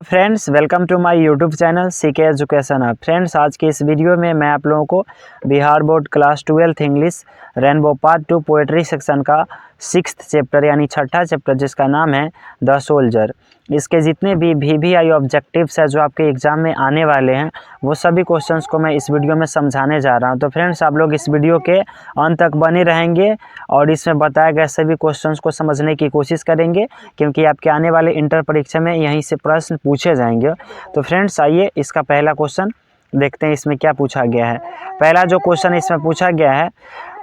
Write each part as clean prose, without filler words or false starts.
Friends, welcome to my YouTube channel CK education hub. Friends, आज की इस video में मैं आप लोगों को Bihar board class 12th English rainbow part 2 poetry section का 6th चैप्टर यानी छठा चैप्टर जिसका नाम है द सोल्जर, इसके जितने भी VVI ऑब्जेक्टिव्स है जो आपके एग्ज़ाम में आने वाले हैं वो सभी क्वेश्चंस को मैं इस वीडियो में समझाने जा रहा हूं। तो फ्रेंड्स, आप लोग इस वीडियो के अंत तक बने रहेंगे और इसमें बताए गए सभी क्वेश्चंस को समझने की कोशिश करेंगे, क्योंकि आपके आने वाले इंटर परीक्षा में यहीं से प्रश्न पूछे जाएंगे। तो फ्रेंड्स, आइए इसका पहला क्वेश्चन देखते हैं इसमें क्या पूछा गया है। पहला जो क्वेश्चन इसमें पूछा गया है,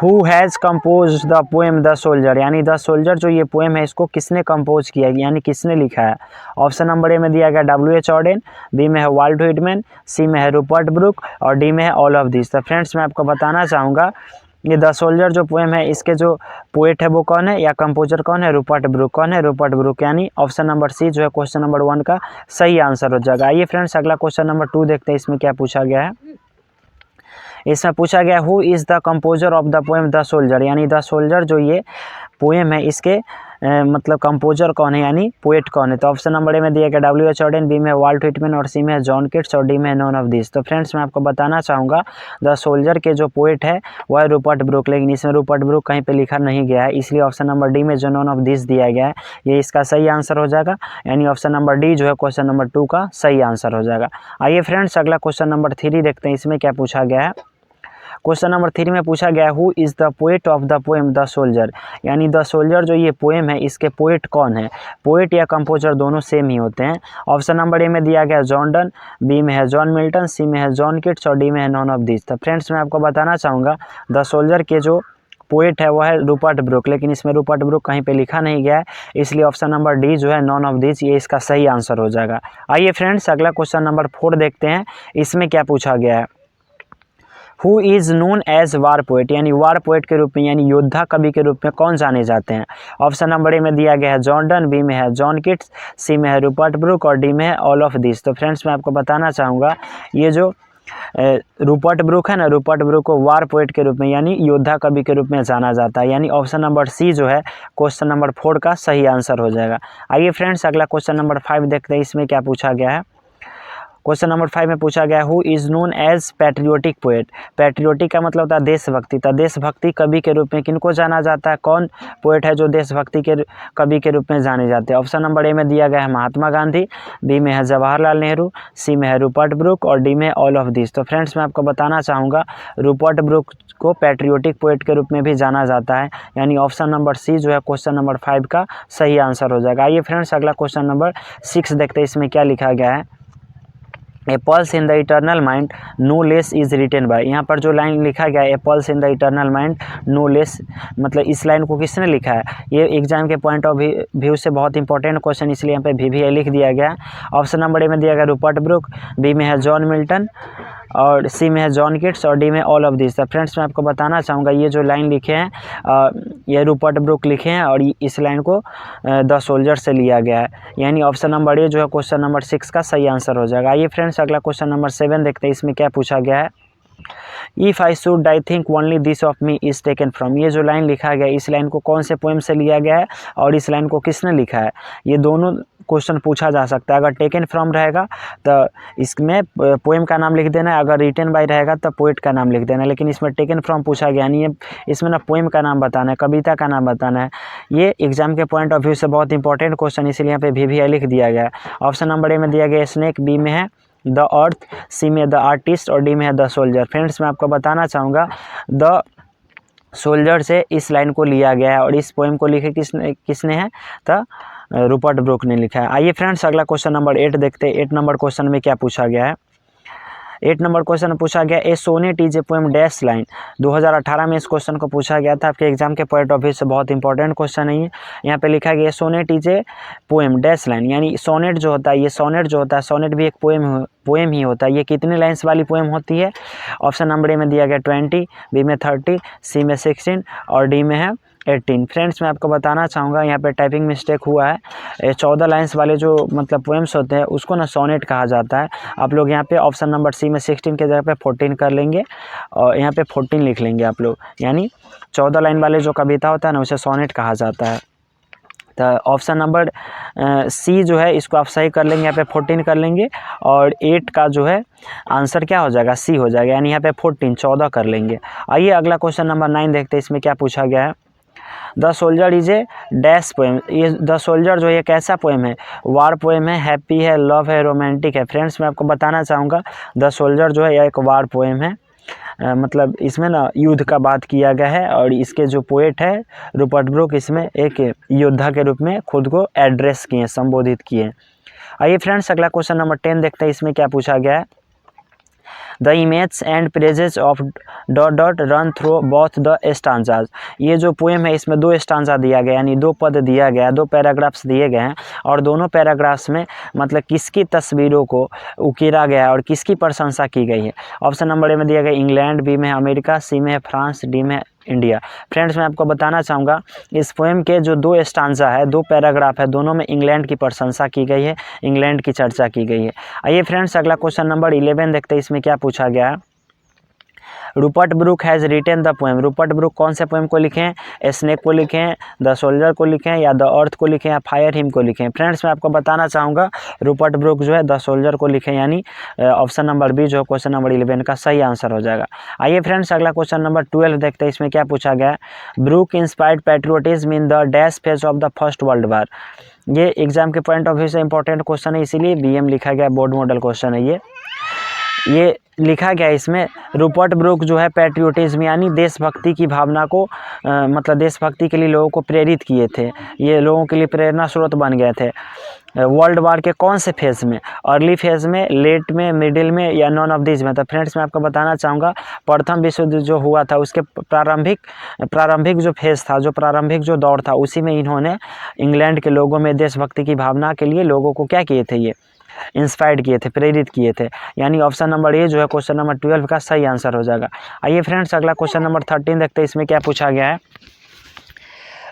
who has compose the poem the soldier, यानी द सोल्जर जो ये पोएम है इसको किसने कंपोज किया यानी किसने लिखा है। ऑप्शन नंबर ए में दिया गया W.H. ऑडेन, बी में है वाल्ट व्हिटमैन, सी में है रूपर्ट ब्रूक और डी में है ऑल ऑफ दिस। तो फ्रेंड्स, मैं आपको बताना चाहूँगा ये द सोल्जर जो पोएम है इसके जो पोएट है वो कौन है या कंपोजर कौन है, रूपर्ट ब्रूक। कौन है? रूपर्ट ब्रूक, यानी ऑप्शन नंबर सी जो है क्वेश्चन नंबर 1 का सही आंसर हो जाएगा। आइए फ्रेंड्स, अगला क्वेश्चन नंबर 2 देखते हैं इसमें क्या पूछा गया है। इसमें पूछा गया who is the composer of the poem the soldier, यानी द सोल्जर जो ये पोएम है इसके मतलब कंपोजर कौन है यानी पोएट कौन है। तो ऑप्शन नंबर ए में दिया गया W.H. ऑडेन, बी में वाल्ट व्हिटमैन और सी में है जॉन किट्स और डी में है नॉन ऑफ दिस। तो फ्रेंड्स, मैं आपको बताना चाहूँगा द सोल्जर के जो पोएट है वह है रूपर्ट ब्रूक, लेकिन इसमें रूपर्ट ब्रूक कहीं पे लिखा नहीं गया है, इसलिए ऑप्शन नंबर डी में जो नॉन ऑफ दिस दिया गया है ये इसका सही आंसर हो जाएगा, यानी ऑप्शन नंबर डी जो है क्वेश्चन नंबर 2 का सही आंसर हो जाएगा। आइए फ्रेंड्स, अगला क्वेश्चन नंबर 3 देखते हैं इसमें क्या पूछा गया है। क्वेश्चन नंबर 3 में पूछा गया who is the poet of the poem the soldier, यानी द सोल्जर जो ये पोएम है इसके पोएट कौन है। पोएट या कंपोजर दोनों सेम ही होते हैं। ऑप्शन नंबर ए में दिया गया जॉन डन, बी में है जॉन मिल्टन, सी में है जॉन किट्स और डी में है नॉन ऑफ दिस। तो फ्रेंड्स, मैं आपको बताना चाहूँगा द सोल्जर के जो पोएट है वह है रूपर्ट ब्रूक, लेकिन इसमें रूपर्ट ब्रूक कहीं पे लिखा नहीं गया है, इसलिए ऑप्शन नंबर डी जो है नॉन ऑफ दिस ये इसका सही आंसर हो जाएगा। आइए फ्रेंड्स, अगला क्वेश्चन नंबर 4 देखते हैं इसमें क्या पूछा गया है। Who is known as war poet, यानी वार पोएट के रूप में यानी योद्धा कवि के रूप में कौन जाने जाते हैं। ऑप्शन नंबर ए में दिया गया है जॉन डन, बी में है जॉन किट्स, सी में है रूपर्ट ब्रूक और डी में है ऑल ऑफ दिस। तो फ्रेंड्स, मैं आपको बताना चाहूँगा ये जो रूपर्ट ब्रूक है ना, रूपर्ट ब्रूक को वार पोएट के रूप में यानी योद्धा कवि के रूप में जाना जाता है, यानी ऑप्शन नंबर सी जो है क्वेश्चन नंबर 4 का सही आंसर हो जाएगा। आइए फ्रेंड्स, अगला क्वेश्चन नंबर 5 देखते हैं इसमें क्या पूछा गया है। क्वेश्चन नंबर 5 में पूछा गया who is known as patriotic poet. Patriotic का मतलब होता है देशभक्ति। तो देशभक्ति कवि के रूप में किनको जाना जाता है, कौन पोएट है जो देशभक्ति के कवि के रूप में जाने जाते हैं। ऑप्शन नंबर ए में दिया गया है महात्मा गांधी, बी में है जवाहरलाल नेहरू, सी में है रूपर्ट ब्रूक और डी में ऑल ऑफ दिस। तो फ्रेंड्स, मैं आपको बताना चाहूँगा रूपर्ट ब्रूक को पैट्रियोटिक पोएट के रूप में भी जाना जाता है, यानी ऑप्शन नंबर सी जो है क्वेश्चन नंबर 5 का सही आंसर हो जाएगा। आइए फ्रेंड्स, अगला क्वेश्चन नंबर 6 देखते हैं इसमें क्या लिखा गया है। A pulse in the eternal mind no less is written by, यहाँ पर जो लाइन लिखा गया है a pulse in the eternal mind no less, मतलब इस लाइन को किसने लिखा है। ये एग्जाम के पॉइंट ऑफ व्यू से बहुत इंपॉर्टेंट क्वेश्चन, इसलिए यहाँ पे VVI लिख दिया गया है। ऑप्शन नंबर ए में दिया गया रूपर्ट ब्रूक, बी में है जॉन मिल्टन और सी में है जॉन किट्स और डी में ऑल ऑफ दिस। तो फ्रेंड्स, मैं आपको बताना चाहूँगा ये जो लाइन लिखे हैं ये रूपर्ट ब्रूक लिखे हैं और इस लाइन को द सोल्जर से लिया गया है, यानी ऑप्शन नंबर ए जो है क्वेश्चन नंबर 6 का सही आंसर हो जाएगा। आइए फ्रेंड्स, अगला क्वेश्चन नंबर 7 देखते हैं इसमें क्या पूछा गया है। If I should I think only this of me is taken from, ये जो लाइन लिखा गया है इस लाइन को कौन से पोएम से लिया गया है और इस लाइन को किसने लिखा है, ये दोनों क्वेश्चन पूछा जा सकता है। अगर टेकन फ्रॉम रहेगा तो इसमें पोएम का नाम लिख देना है, अगर रिटन बाय रहेगा तो पोएट का नाम लिख देना है, लेकिन इसमें टेकन फ्रॉम पूछा गया नहीं है, इसमें ना पोएम का नाम बताना है, कविता का नाम बताना है। ये एग्जाम के पॉइंट ऑफ व्यू से बहुत इंपॉर्टेंट क्वेश्चन, इसलिए यहाँ पे VVI लिख दिया गया है। ऑप्शन नंबर ए में दिया गया स्नेक, बी में है द अर्थ, सी में द आर्टिस्ट और डी में है द सोल्जर। फ्रेंड्स, मैं आपको बताना चाहूँगा द सोल्जर से इस लाइन को लिया गया है और इस पोएम को लिखे किसने है तो रूपर्ट ब्रूक ने लिखा है। आइए फ्रेंड्स, अगला क्वेश्चन नंबर 8 देखते हैं। 8 नंबर क्वेश्चन में क्या पूछा गया है। 8 नंबर क्वेश्चन पूछा गया a sonnet is a poem dash line. 2018 में इस क्वेश्चन को पूछा गया था, आपके एग्जाम के पॉइंट ऑफ व्यू से बहुत इंपॉर्टेंट क्वेश्चन है ये। यहाँ पे लिखा गया sonnet is a poem dash line, यानी सोनेट जो होता है ये सोनेट जो होता है सोनेट भी एक पोएम ही होता है। ये कितने लाइन्स वाली पोएम होती है। ऑप्शन नंबर ए में दिया गया 20, बी में 30, सी में 16 और डी में है 18। फ्रेंड्स, मैं आपको बताना चाहूँगा यहाँ पे टाइपिंग मिस्टेक हुआ है। 14 लाइन्स वाले जो मतलब पोएम्स होते हैं उसको ना सोनेट कहा जाता है। आप लोग यहाँ पे ऑप्शन नंबर सी में 16 के जगह पे 14 कर लेंगे और यहाँ पे 14 लिख लेंगे आप लोग, यानी 14 लाइन वाले जो कविता होता है ना उसे सोनेट कहा जाता है। तो ऑप्शन नंबर सी जो है इसको आप सही कर लेंगे, यहाँ पे 14 कर लेंगे और 8 का जो है आंसर क्या हो जाएगा, सी हो जाएगा, यानी यहाँ पे 14 कर लेंगे। आइए अगला क्वेश्चन नंबर 9 देखते हैं, इसमें क्या पूछा गया है। The soldier is a dash poem. ये द सोल्जर जो है कैसा पोएम है, वार पोएम है, हैप्पी है, लव है, रोमांटिक है। फ्रेंड्स मैं आपको बताना चाहूँगा द सोल्जर जो है यह एक वार पोएम है, मतलब इसमें ना युद्ध का बात किया गया है और इसके जो पोएट है रूपर्ट ब्रूक इसमें एक योद्धा के रूप में खुद को एड्रेस किए, संबोधित किए। आइए फ्रेंड्स अगला क्वेश्चन नंबर 10 देखते हैं, इसमें क्या पूछा गया है। The image and praises of dot dot run through both the stanzas. ये जो पोएम है इसमें 2 स्टांजा दिया गया, यानी 2 पद दिया गया, 2 पैराग्राफ्स दिए गए हैं और दोनों पैराग्राफ्स में मतलब किसकी तस्वीरों को उकेरा गया है और किसकी प्रशंसा की गई है। ऑप्शन नंबर ए में दिया गया इंग्लैंड, बी में है अमेरिका, सी में है फ्रांस, डी में है इंडिया। फ्रेंड्स मैं आपको बताना चाहूँगा इस पोएम के जो 2 स्टांजा है, 2 पैराग्राफ है, दोनों में इंग्लैंड की प्रशंसा की गई है, इंग्लैंड की चर्चा की गई है। आइए फ्रेंड्स अगला क्वेश्चन नंबर 11 देखते हैं, इसमें क्या पूछा गया है। Rupert Brooke has written the poem. Rupert Brooke कौन से पोएम को लिखे हैं, स्नेक को लिखे हैं, द सोल्जर को लिखे हैं, या द अर्थ को लिखे हैं, या फायर हिम को लिखे हैं। फ्रेंड्स मैं आपको बताना चाहूँगा रूपर्ट ब्रूक जो है द सोल्जर को लिखे, यानी ऑप्शन नंबर बी जो क्वेश्चन नंबर 11 का सही आंसर हो जाएगा। आइए फ्रेंड्स अगला क्वेश्चन नंबर 12 देखते हैं, इसमें क्या पूछा गया है। Brooke inspired patriotism in the dash phase of the first world war. ये एग्जाम के पॉइंट ऑफ व्यू से इंपॉर्टेंट क्वेश्चन है, इसीलिए BM लिखा गया, बोर्ड मॉडल क्वेश्चन है ये लिखा गया इसमें। रूपर्ट ब्रूक जो है पैट्रियोटिज्म यानी देशभक्ति की भावना को मतलब देशभक्ति के लिए लोगों को प्रेरित किए थे, ये लोगों के लिए प्रेरणा स्रोत बन गए थे। वर्ल्ड वार के कौन से फेज़ में, अर्ली फेज़ में, लेट में, मिडिल में, या नॉन ऑफ दिस में। तो फ्रेंड्स मैं आपको बताना चाहूँगा प्रथम विश्व युद्ध जो हुआ था उसके प्रारंभिक जो फेज़ था, जो प्रारंभिक जो दौर था, उसी में इन्होंने इंग्लैंड के लोगों में देशभक्ति की भावना के लिए लोगों को क्या किए थे, ये इंस्पायर्ड किए थे, प्रेरित किए थे, यानी ऑप्शन नंबर ए जो है क्वेश्चन नंबर 12 का सही आंसर हो जाएगा। आइए फ्रेंड्स अगला क्वेश्चन नंबर 13 देखते हैं, इसमें क्या पूछा गया है।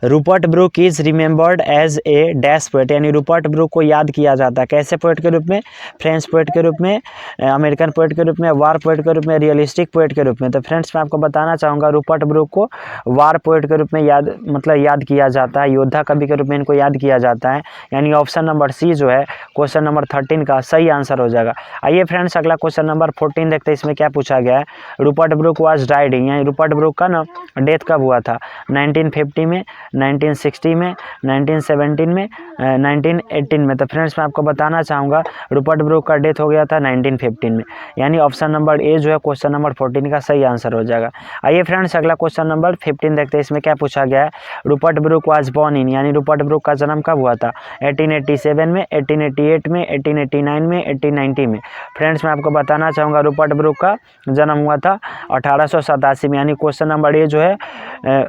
Rupert Brooke is remembered as a dash poet, यानी रूपर्ट ब्रूक को याद किया जाता है कैसे पोएट के रूप में, फ्रेंच पोएट के रूप में, अमेरिकन पोएट के रूप में, वार पोएट के रूप में, रियलिस्टिक पोएट के रूप में। तो फ्रेंड्स मैं आपको बताना चाहूँगा रूपर्ट ब्रूक को वार पोएट के रूप में याद किया जाता है, योद्धा कवि के रूप में इनको याद किया जाता है, यानी ऑप्शन नंबर सी जो है क्वेश्चन नंबर 13 का सही आंसर हो जाएगा। आइए फ्रेंड्स अगला क्वेश्चन नंबर 14 देखते हैं, इसमें क्या पूछा गया है। रूपर्ट ब्रूक वाज डाइडिंग, यानी रूपर्ट ब्रूक का ना डेथ कब हुआ था, 1950 में, 1960 में, 1917 में, 1918 में। तो फ्रेंड्स मैं आपको बताना चाहूँगा रूपर्ट ब्रूक का डेथ हो गया था 1915 में, यानी ऑप्शन नंबर ए जो है क्वेश्चन नंबर 14 का सही आंसर हो जाएगा। आइए फ्रेंड्स अगला क्वेश्चन नंबर 15 देखते हैं, इसमें क्या पूछा गया है। Rupert Brooke was born in, यानी रूपर्ट ब्रूक का जन्म कब हुआ था, 1887 में, 1888 में, 1889 में, 1890 में। फ्रेंड्स मैं आपको बताना चाहूँगा रूपर्ट ब्रूक का जन्म हुआ था 1887 में, यानी क्वेश्चन नंबर ए जो है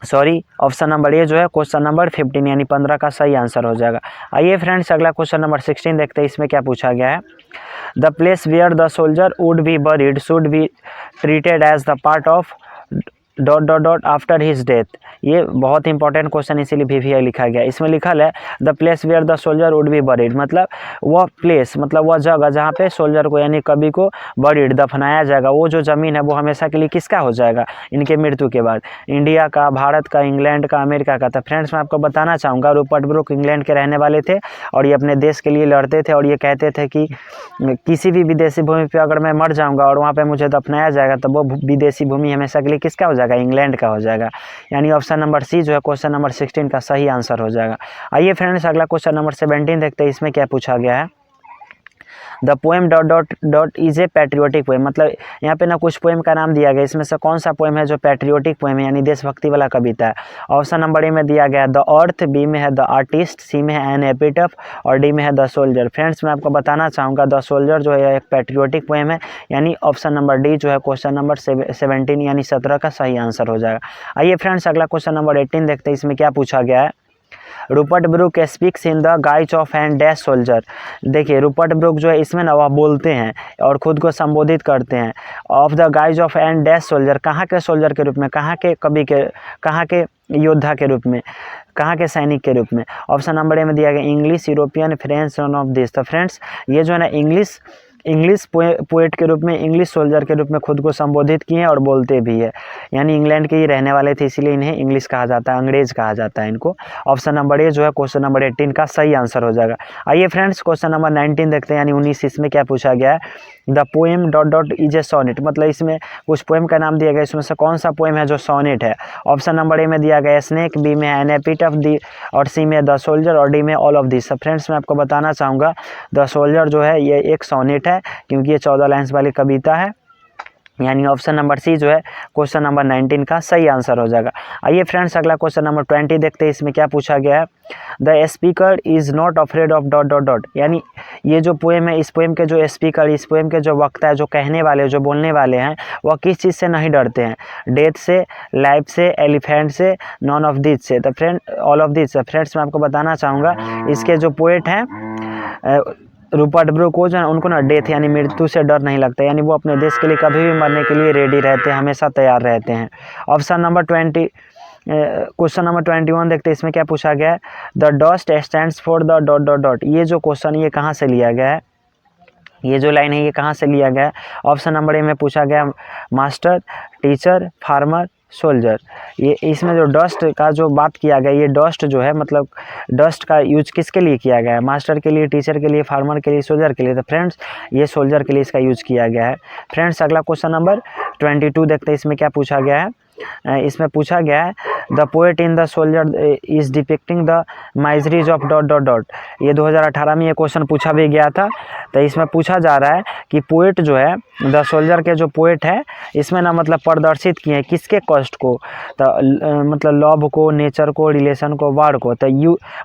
ऑप्शन नंबर ए जो है क्वेश्चन नंबर 15 यानी 15 का सही आंसर हो जाएगा। आइए फ्रेंड्स अगला क्वेश्चन नंबर 16 देखते हैं, इसमें क्या पूछा गया है। The place where the soldier would be buried should be treated as the part of dot dot dot after his death. ये बहुत इंपॉर्टेंट क्वेश्चन इसीलिए VVI लिखा गया। इसमें लिखा है the place where the soldier would be buried, मतलब वह प्लेस मतलब वह जगह जहाँ पे सोल्जर को यानी कवि को बरीड दफनाया जाएगा, वो जो ज़मीन है वो हमेशा के लिए किसका हो जाएगा इनके मृत्यु के बाद, इंडिया का, भारत का, इंग्लैंड का, अमेरिका का। तो फ्रेंड्स मैं आपको बताना चाहूँगा रूपर्ट ब्रूक इंग्लैंड के रहने वाले थे और ये अपने देश के लिए लड़ते थे और ये कहते थे कि किसी भी विदेशी भूमि पर अगर मैं मर जाऊँगा और वहाँ पर मुझे दफनाया जाएगा तो वो विदेशी भूमि हमेशा के लिए किसका हो जाएगा, इंग्लैंड का हो जाएगा, यानी ऑप्शन नंबर सी जो है क्वेश्चन नंबर 16 का सही आंसर हो जाएगा। आइए फ्रेंड्स अगला क्वेश्चन नंबर 17 देखते हैं, इसमें क्या पूछा गया है। The poem dot dot dot is A patriotic poem, मतलब यहाँ पे ना कुछ पोएम का नाम दिया गया, इसमें से कौन सा पोएम है जो पैट्रियोटिक पोएम है यानी देशभक्ति वाला कविता है। ऑप्शन नंबर ए में दिया गया है द अर्थ, बी में है द आर्टिस्ट, सी में है एन एपिटफ और डी में है द सोल्जर। फ्रेंड्स मैं आपको बताना चाहूँगा द सोल्जर जो है एक पैट्रियोटिक पोएम है, यानी ऑप्शन नंबर डी जो है क्वेश्चन नंबर 17 यानी 17 का सही आंसर हो जाएगा। आइए फ्रेंड्स अगला क्वेश्चन नंबर 18 देखते हैं, इसमें क्या पूछा गया है। Rupert Brooke speaks in the guise of an dash soldier. देखिए रूपर्ट ब्रूक जो है इसमें ना वह बोलते हैं और ख़ुद को संबोधित करते हैं of the guise of an dash soldier, कहाँ के सोल्जर के रूप में, कहाँ के कवि के, कहाँ के योद्धा के रूप में, कहाँ के सैनिक के रूप में। ऑप्शन नंबर ए में दिया गया English, European, French, none of this. तो फ्रेंड्स ये जो है ना इंग्लिश पोएट के रूप में, इंग्लिश सोल्जर के रूप में खुद को संबोधित किए हैं और बोलते भी है, यानी इंग्लैंड के ही रहने वाले थे, इसीलिए इन्हें इंग्लिश कहा जाता है, अंग्रेज कहा जाता है इनको। ऑप्शन नंबर ए जो है क्वेश्चन नंबर 18 का सही आंसर हो जाएगा। आइए फ्रेंड्स क्वेश्चन नंबर 19 देखते हैं, यानी 19। इसमें क्या पूछा गया है, the poem dot dot is a sonnet, मतलब इसमें कुछ पोएम का नाम दिया गया, इसमें से कौन सा पोएम है जो सोनेट है। ऑप्शन नंबर ए में दिया गया स्नेक, बी में एन एपिट ऑफ दी, और सी में द सोल्जर, और डी में ऑल ऑफ दिस। फ्रेंड्स मैं आपको बताना चाहूँगा द सोल्जर जो है ये एक सोनेट है, क्योंकि ये 14 लाइन्स वाली कविता है, यानी ऑप्शन नंबर सी जो है क्वेश्चन नंबर 19 का सही आंसर हो जाएगा। आइए फ्रेंड्स अगला क्वेश्चन नंबर 20 देखते हैं, इसमें क्या पूछा गया है, the speaker is not afraid of dot dot dot, यानी ये जो पोएम है, इस पोएम के जो स्पीकर, इस पोएम के जो वक्ता है, जो कहने वाले, जो बोलने वाले हैं, वह किस चीज़ से नहीं डरते हैं, डेथ से, लाइफ से, एलिफेंट से, नॉन ऑफ दिस से। तो friend all of this. Friends मैं आपको बताना चाहूँगा इसके जो पोएट हैं रूपर्ट ब्रूक को जो है उनको ना डेथ यानी मृत्यु से डर नहीं लगता, यानी वो अपने देश के लिए कभी भी मरने के लिए रेडी रहते हैं, हमेशा तैयार रहते हैं। ऑप्शन नंबर 20 क्वेश्चन नंबर 21 देखते हैं, इसमें क्या पूछा गया है, the dust stands for the dot dot dot. ये जो क्वेश्चन ये कहाँ से लिया गया है, ये जो लाइन है ये कहाँ से लिया गया है। ऑप्शन नंबर ए में पूछा गया मास्टर, टीचर, फार्मर, सोल्जर। ये इसमें जो डस्ट का जो बात किया गया, ये डस्ट जो है मतलब डस्ट का यूज किसके लिए किया गया है, मास्टर के लिए, टीचर के लिए, फार्मर के लिए, सोल्जर के लिए। तो फ्रेंड्स ये सोल्जर के लिए इसका यूज किया गया है। फ्रेंड्स अगला क्वेश्चन नंबर 22 देखते हैं, इसमें क्या पूछा गया है, इसमें पूछा गया है the poet in the soldier is depicting the miseries of dot dot dot. ये 2018 में ये क्वेश्चन पूछा भी गया था। तो इसमें पूछा जा रहा है कि पोएट जो है द सोल्जर के जो पोएट है इसमें ना मतलब प्रदर्शित किए किसके कष्ट को, तो मतलब लव को, नेचर को, रिलेशन को, वार को। तो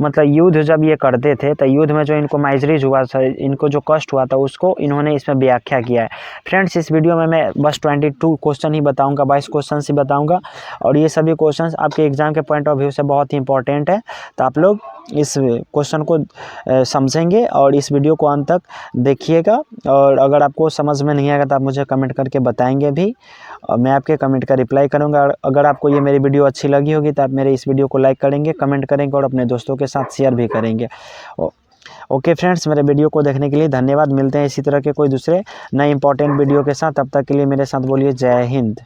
मतलब युद्ध जब ये करते थे तो युद्ध में जो इनको माइजरीज हुआ था, इनको जो कष्ट हुआ था उसको इन्होंने इसमें व्याख्या किया है। फ्रेंड्स इस वीडियो में मैं बस 22 क्वेश्चन ही बताऊँगा, 22 क्वेश्चन ही बताऊँगा, और ये सभी क्वेश्चंस आपके एग्जाम के पॉइंट ऑफ व्यू से बहुत ही इंपॉर्टेंट है। तो आप लोग इस क्वेश्चन को समझेंगे और इस वीडियो को अंत तक देखिएगा, और अगर आपको समझ में नहीं आएगा तो आप मुझे कमेंट करके बताएंगे भी, और मैं आपके कमेंट का रिप्लाई करूंगा। अगर आपको ये मेरी वीडियो अच्छी लगी होगी तो आप मेरे इस वीडियो को लाइक करेंगे, कमेंट करेंगे और अपने दोस्तों के साथ शेयर भी करेंगे। ओके फ्रेंड्स, मेरे वीडियो को देखने के लिए धन्यवाद। मिलते हैं इसी तरह के कोई दूसरे नए इंपॉर्टेंट वीडियो के साथ, तब तक के लिए मेरे साथ बोलिए जय हिंद।